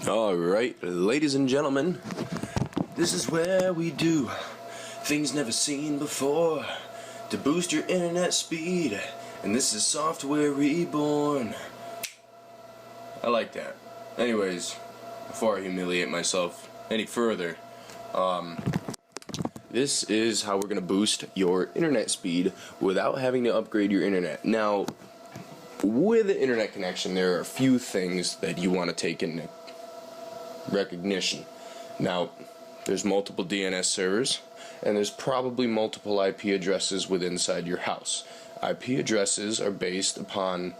Alright, ladies and gentlemen, this is where we do things never seen before to boost your internet speed, and this is Software Reborn. I like that. Anyways, before I humiliate myself any further, this is how we're going to boost your internet speed without having to upgrade your internet. Now, with an internet connection, there are a few things that you want to take into recognition. Now, there's multiple DNS servers, and there's probably multiple IP addresses within inside your house. IP addresses are based upon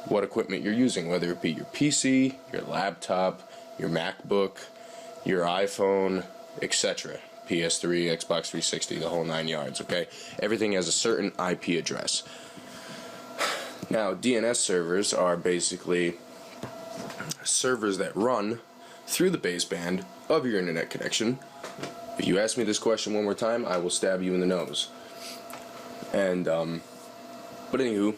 what equipment you're using, whether it be your PC, your laptop, your MacBook, your iPhone, etc. PS3, Xbox 360, the whole 9 yards, okay? Everything has a certain IP address. Now, DNS servers are basically servers that run through the baseband of your internet connection. If you ask me this question one more time, I will stab you in the nose. And, but anywho,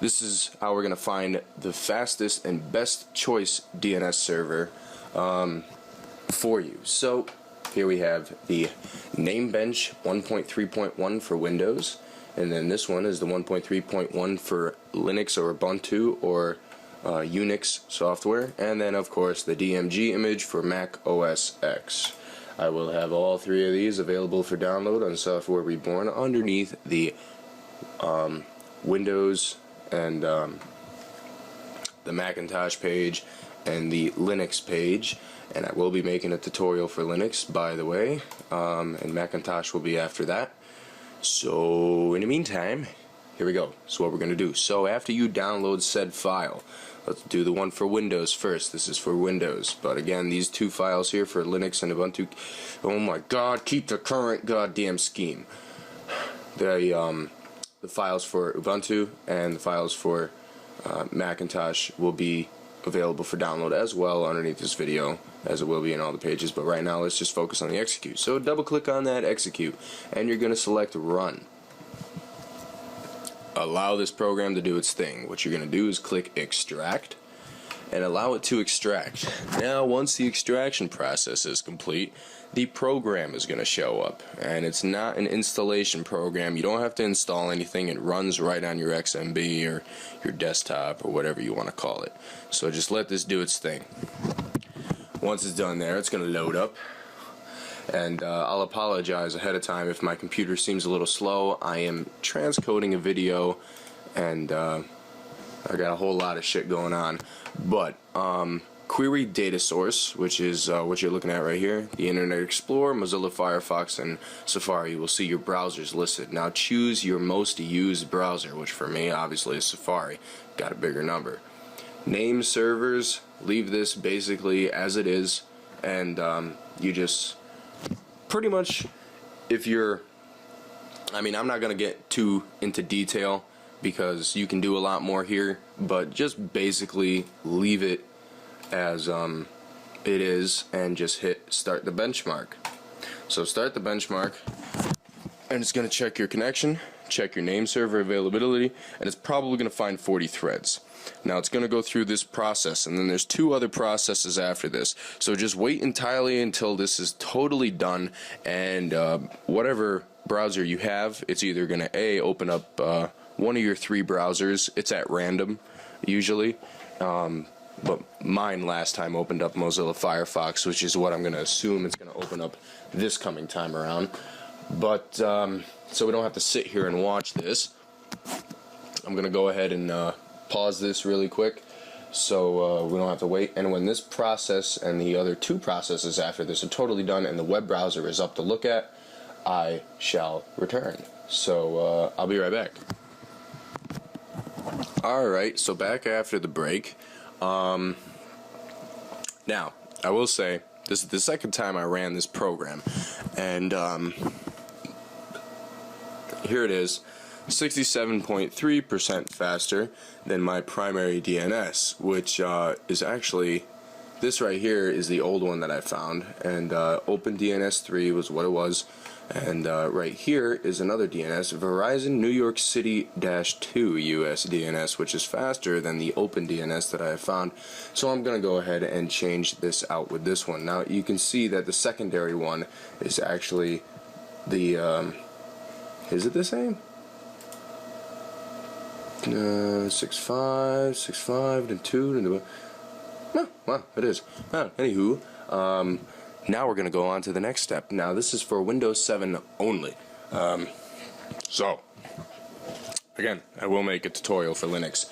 this is how we're going to find the fastest and best choice DNS server for you. So, here we have the Namebench 1.3.1 for Windows, and then this one is the 1.3.1 for Linux or Ubuntu or Unix software, and then of course the DMG image for Mac OS X. I will have all three of these available for download on Software Reborn underneath the Windows and the Macintosh page and the Linux page, and I will be making a tutorial for Linux, by the way, and Macintosh will be after that. So in the meantime, here we go. So what we're going to do. So after you download said file, let's do the one for Windows first. This is for Windows. But again, these two files here for Linux and Ubuntu. Oh my God, keep the current goddamn scheme. The files for Ubuntu and the files for Macintosh will be available for download as well underneath this video, as it will be in all the pages. But right now, let's just focus on the execute. So double click on that execute, and you're going to select run. Allow this program to do its thing. What you're going to do is click extract and allow it to extract. Now, once the extraction process is complete, the program is going to show up, and it's not an installation program. You don't have to install anything. It runs right on your XMB or your desktop or whatever you want to call it. So just let this do its thing. Once it's done there, it's going to load up. And I'll apologize ahead of time if my computer seems a little slow. I am transcoding a video, and I got a whole lot of shit going on. But query data source, which is what you're looking at right here, the Internet Explorer, Mozilla Firefox, and Safari. You will see your browsers listed. Now choose your most used browser, which for me obviously is Safari. Got a bigger number. Name servers, leave this basically as it is, and you just pretty much, if you're, I mean, I'm not going to get too into detail because you can do a lot more here, but just basically leave it as it is and just hit start the benchmark. So start the benchmark, and it's going to check your connection, check your name server availability, and it's probably going to find 40 threads. Now it's going to go through this process, and then there's two other processes after this. So just wait entirely until this is totally done, and whatever browser you have, it's either going to open up one of your three browsers. It's at random usually, but mine last time opened up Mozilla Firefox, which is what I'm going to assume it's going to open up this coming time around. But so we don't have to sit here and watch this, I'm going to go ahead and pause this really quick so we don't have to wait. And when this process and the other two processes after this are totally done and the web browser is up to look at, I shall return. So I'll be right back. Alright, so back after the break. Now, I will say, this is the second time I ran this program, and here it is, 67.3% faster than my primary DNS, which is actually, this right here is the old one that I found, and OpenDNS 3 was what it was. And right here is another DNS, Verizon New York City-2 US DNS, which is faster than the open DNS that I have found. So I'm going to go ahead and change this out with this one. Now you can see that the secondary one is actually the, is it the same? 6.5, then 2, then no, well, it is. Anywho, now we're going to go on to the next step. Now this is for Windows 7 only. So, again, I will make a tutorial for Linux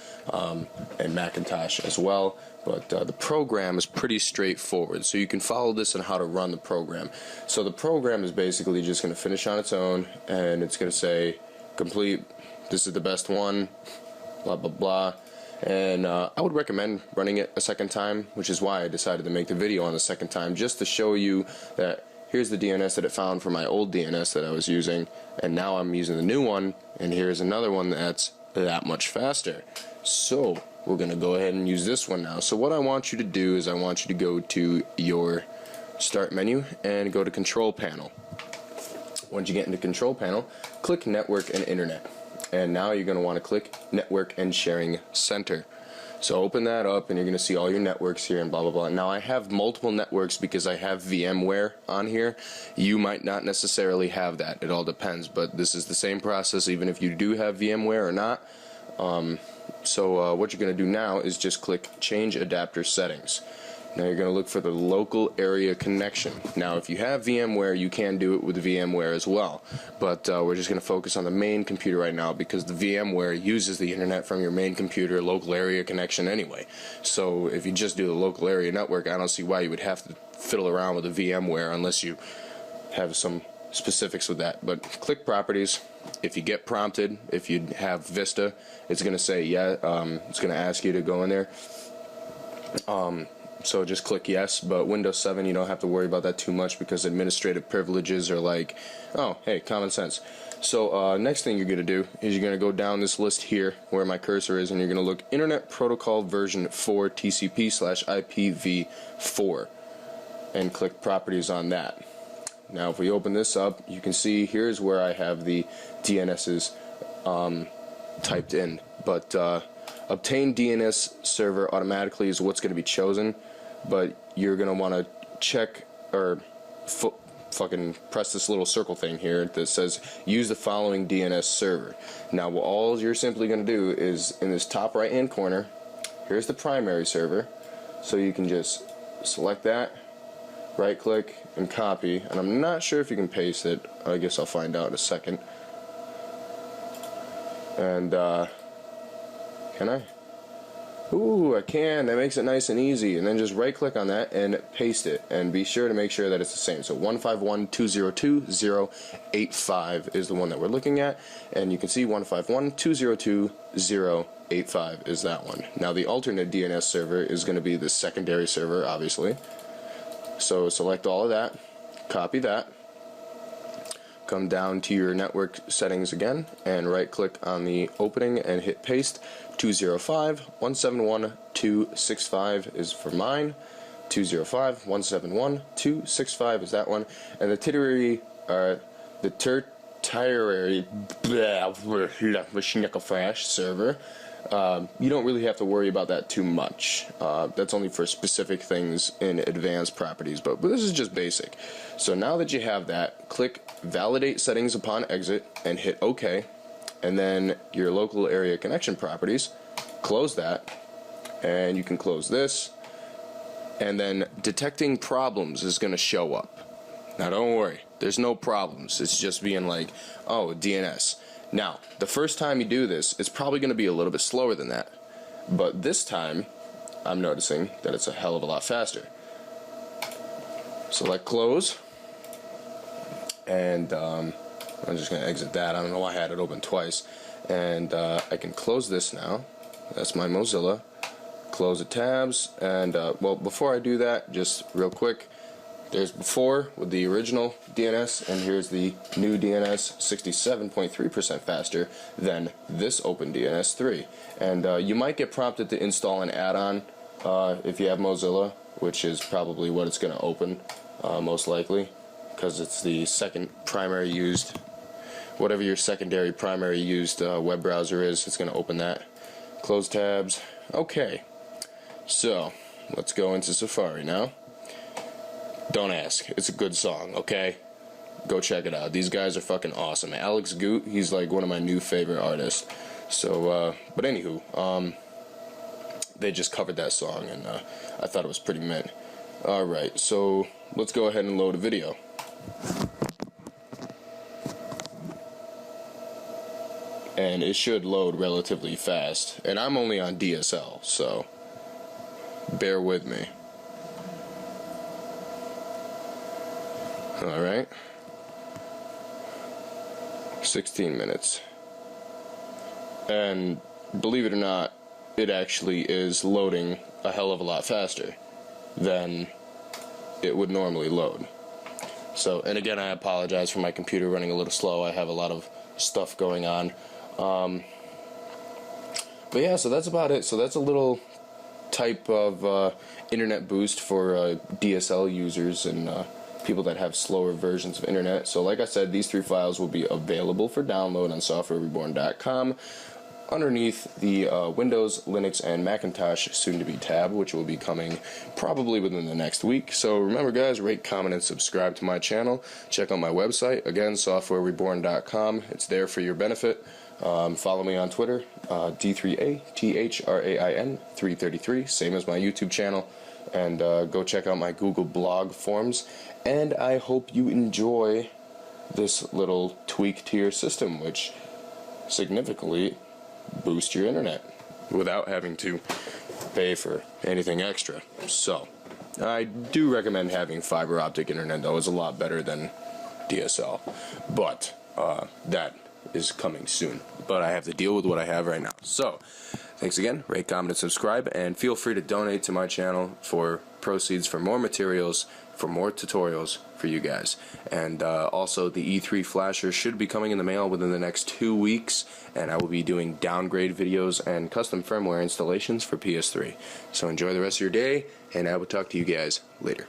and Macintosh as well, but the program is pretty straightforward. So you can follow this on how to run the program. So the program is basically just going to finish on its own, and it's going to say, complete, this is the best one, blah, blah, blah. And I would recommend running it a second time, which is why I decided to make the video on the second time, just to show you that here's the DNS that it found for my old DNS that I was using, and now I'm using the new one, and here's another one that's that much faster. So we're going to go ahead and use this one now. So what I want you to do is I want you to go to your Start menu and go to Control Panel. Once you get into Control Panel, click Network and Internet. And now you're going to want to click Network and Sharing Center. So open that up and you're going to see all your networks here and blah blah blah. Now I have multiple networks because I have VMware on here. You might not necessarily have that. It all depends, but this is the same process even if you do have VMware or not. So what you're going to do now is just click Change Adapter Settings. Now you're going to look for the local area connection. Now if you have VMware, you can do it with VMware as well, but we're just going to focus on the main computer right now because the VMware uses the internet from your main computer local area connection anyway. So if you just do the local area network, I don't see why you would have to fiddle around with the VMware unless you have some specifics with that. But click Properties. If you get prompted, if you have Vista, it's going to say yeah, it's going to ask you to go in there. So just click yes, but Windows 7 you don't have to worry about that too much because administrative privileges are like, oh hey, common sense. So next thing you're going to do is you're going to go down this list here where my cursor is and you're going to look Internet Protocol version 4 TCP/IPv4 and click Properties on that. Now if we open this up, you can see here's where I have the DNSs typed in, but obtain DNS server automatically is what's going to be chosen, but you're going to want to check or fucking press this little circle thing here that says use the following DNS server. Now all you're simply going to do is in this top right hand corner, here's the primary server, so you can just select that, right click and copy, and I'm not sure if you can paste it. I guess I'll find out in a second. And can I? Ooh, I can. That makes it nice and easy. And then just right click on that and paste it. And be sure to make sure that it's the same. So 151.202.0.85 is the one that we're looking at. And you can see 151.202.0.85 is that one. Now the alternate DNS server is going to be the secondary server, obviously. So select all of that. Copy that. Come down to your network settings again and right click on the opening and hit paste. 205.171.265 is for mine. 205.171.265 is that one. And the tertiary flash server, you don't really have to worry about that too much. That's only for specific things in advanced properties, but this is just basic. So now that you have that, click Validate Settings upon exit and hit OK. And then your local area connection properties, close that, and you can close this, and then detecting problems is going to show up. Now don't worry, there's no problems, it's just being like, oh, DNS. Now the first time you do this, it's probably going to be a little bit slower than that, but this time I'm noticing that it's a hell of a lot faster. Select close, and I'm just going to exit that. I don't know why I had it open twice. And I can close this now. That's my Mozilla. Close the tabs. And, well, before I do that, just real quick, there's before with the original DNS, and here's the new DNS, 67.3% faster than this OpenDNS 3. And you might get prompted to install an add-on if you have Mozilla, which is probably what it's going to open, most likely. because it's the second primary used, whatever your secondary primary used web browser is, it's going to open that. Close tabs. Okay, so let's go into Safari now. Don't ask, it's a good song, okay? Go check it out. These guys are fucking awesome. Alex Goot, he's like one of my new favorite artists. So, but anywho, they just covered that song, and I thought it was pretty mint. Alright, so let's go ahead and load a video. And it should load relatively fast. And I'm only on DSL, so bear with me. Alright. 16 minutes. And believe it or not, it actually is loading a hell of a lot faster than it would normally load. So, and again, I apologize for my computer running a little slow. I have a lot of stuff going on. But yeah, so that's about it. So that's a little type of internet boost for DSL users and people that have slower versions of internet. So like I said, these 3 files will be available for download on softwarereborn.com underneath the Windows, Linux, and Macintosh soon-to-be tab, which will be coming probably within the next week. So remember, guys, rate, comment, and subscribe to my channel. Check out my website, again, softwarereborn.com. It's there for your benefit. Follow me on Twitter, D3ATHRAIN333, same as my YouTube channel. And go check out my Google blog forums. And I hope you enjoy this little tweak to your system, which significantly boost your internet without having to pay for anything extra. So I do recommend having fiber optic internet, though. It's a lot better than DSL, but that is coming soon. But I have to deal with what I have right now. So thanks again. Rate, comment, and subscribe, and feel free to donate to my channel for proceeds for more materials, for more tutorials for you guys. And also, the E3 flasher should be coming in the mail within the next 2 weeks, and I will be doing downgrade videos and custom firmware installations for PS3. So enjoy the rest of your day, and I will talk to you guys later.